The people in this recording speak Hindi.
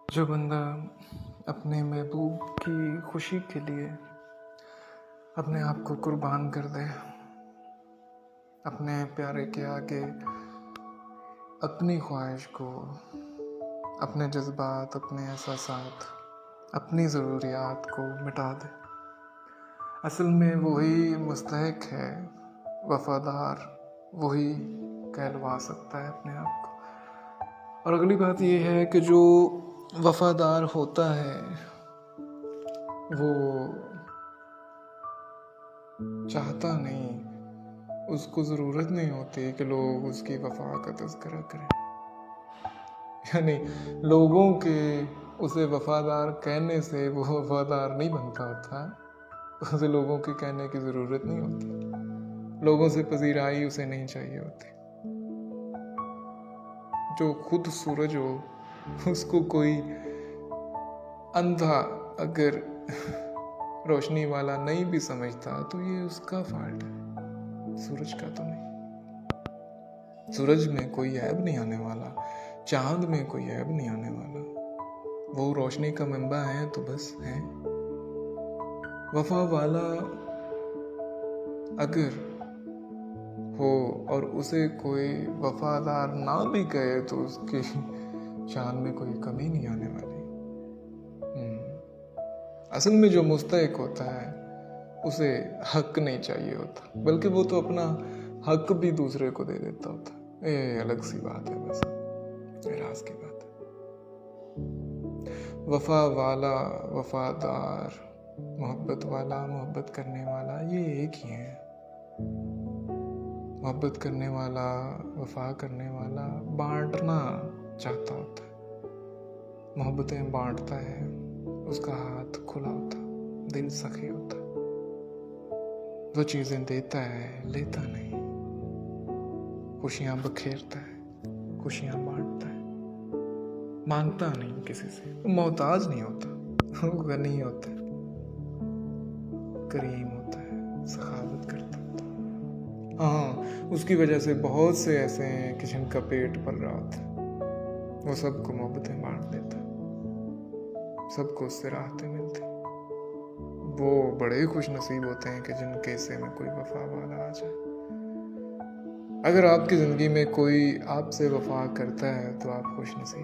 जो बंदा अपने महबूब की खुशी के लिए अपने आप को कुर्बान कर दे, अपने प्यारे के आगे अपनी ख्वाहिश को, अपने जज्बात, अपने एहसासात, अपनी ज़रूरियात को मिटा दे, असल में वही मुस्तहिक है, वफादार वही कहलवा सकता है अपने आप को। और अगली बात यह है कि जो वफादार होता है वो चाहता नहीं, उसको ज़रूरत नहीं होती कि लोग उसकी वफा का तज़किरा करें। यानी लोगों के उसे वफादार कहने से वो वफादार नहीं बन पाता, उसे लोगों के कहने की ज़रूरत नहीं होती, लोगों से पजीराई उसे नहीं चाहिए होती। जो खुद सूरज हो उसको कोई अंधा अगर रोशनी वाला नहीं भी समझता तो ये उसका फॉल्ट है, सूरज का तो नहीं। सूरज में कोई ऐब नहीं आने वाला, चांद में कोई ऐब नहीं आने वाला, वो रोशनी का मंबा है तो बस है। वफा वाला अगर हो और उसे कोई वफादार ना भी कहे तो उसकी शान में कोई कमी नहीं आने वाली। असल में जो मुस्तहिक होता है उसे हक नहीं चाहिए होता, बल्कि वो तो अपना हक भी दूसरे को दे देता होता। ये अलग सी बात है, बस राज की बात है। वफा वाला, वफादार, मोहब्बत वाला, मोहब्बत करने वाला, ये एक ही है। मोहब्बत करने वाला, वफा करने वाला बांटना चाहता होता है, मोहब्बतें बांटता है, उसका हाथ खुला होता, दिल सखी होता, वो चीज़ें देता है, लेता नहीं, खुशियाँ बखेरता है, खुशियाँ बांटता है, मांगता नहीं किसी से, मोहताज नहीं होता, वो गनी होता है, करीम होता है, सखावत करता होता है। हाँ, उसकी वजह से बहुत से ऐसे हैं कि जिनका पेट पल रहा होता है, वो सबको मोहब्बतें बांट देता है, सबको उससे राहतें मिलती। वो बड़े खुश नसीब होते हैं कि जिनके हिस्से में कोई वफा वाला आ जाए। अगर आपकी ज़िंदगी में कोई आपसे वफा करता है तो आप खुश नसीब।